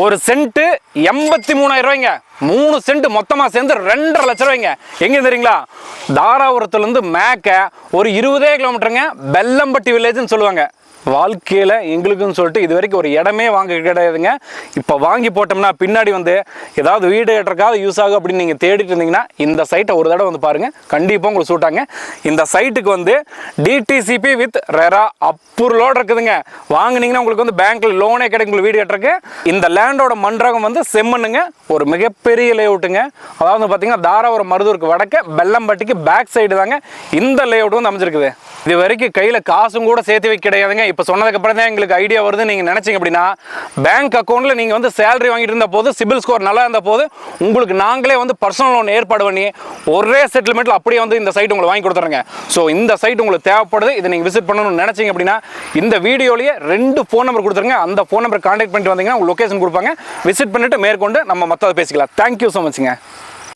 ஒரு சென்ட் 83,000 ரூபாய்ங்க. 3 சென்ட் மொத்தமா சேர்ந்து 2.5 லட்சம் ரூபாய்ங்க. எங்க தெரியுங்களா? தாராபுரத்துல இருந்து மேக்க ஒரு 20 கிலோமீட்டருங்க. பெல்லம்பட்டி வில்லேஜ்னு சொல்லுவாங்க. வாழ்க்கையில் எங்களுக்குன்னு சொல்லிட்டு இது வரைக்கும் ஒரு இடமே வாங்க கிடையாதுங்க. இப்போ வாங்கி போட்டோம்னா பின்னாடி வந்து ஏதாவது வீடு கட்டுறக்காவது யூஸ் ஆகும் அப்படின்னு நீங்கள் தேடிட்டு இருந்தீங்கன்னா இந்த சைட்டை ஒரு தடவை வந்து பாருங்கள். கண்டிப்பாக உங்களுக்கு சூட்டாங்க. இந்த சைட்டுக்கு வந்து டிடிசிபி வித் ரெரா அப்ரூவலோடு இருக்குதுங்க. வாங்கினீங்கன்னா உங்களுக்கு வந்து பேங்க்கில் லோனே கிடைக்கும் உங்களுக்கு வீடு கட்டுறக்கு. இந்த லேண்டோட மண்டபம் வந்து செம்மண்ணுங்க. ஒரு மிகப்பெரிய லேஅவுட்டுங்க. அதாவது பார்த்தீங்கன்னா தாராபுரம் மருதூருக்கு வடக்க பெல்லம்பட்டிக்கு பேக் சைடு தாங்க இந்த லேஅவுட் வந்து அமைஞ்சிருக்குது. இது வரைக்கும் கையில் காசும் கூட சேர்த்து வைக்க கிடையாதுங்க. இப்போ சொன்னதுக்கப்புறம் தான் எங்களுக்கு ஐடியா வருது. நீங்கள் நினச்சிங்க அப்படின்னா பேங்க் அக்கௌண்ட்டில் நீங்கள் வந்து சேலரி வாங்கிட்டு இருந்த போது சிபில் ஸ்கோர் நல்லா இருந்த போது உங்களுக்கு நாங்களே வந்து பர்சனல் லோன் ஏற்பாடு பண்ணி ஒரே செட்டில்மெண்ட்டில் அப்படியே வந்து இந்த சைட் உங்களுக்கு வாங்கி கொடுத்துறேங்க. ஸோ இந்த சைட் உங்களுக்கு தேவைப்படுது. இதை நீங்கள் விசிட் பண்ணணும்னு நினச்சிங்க அப்படின்னா இந்த வீடியோலேயே 2 ஃபோன் நம்பர் கொடுத்துருங்க. அந்த ஃபோன் நம்பர் கான்டாக்ட் பண்ணிட்டு வந்தீங்கன்னா உங்களுக்கு லொக்கேஷன் கொடுப்பாங்க. விசிட் பண்ணிட்டு மேற்கொண்டு நம்ம மற்றதை பேசிக்கலாம். Thank you so மச்ங்க.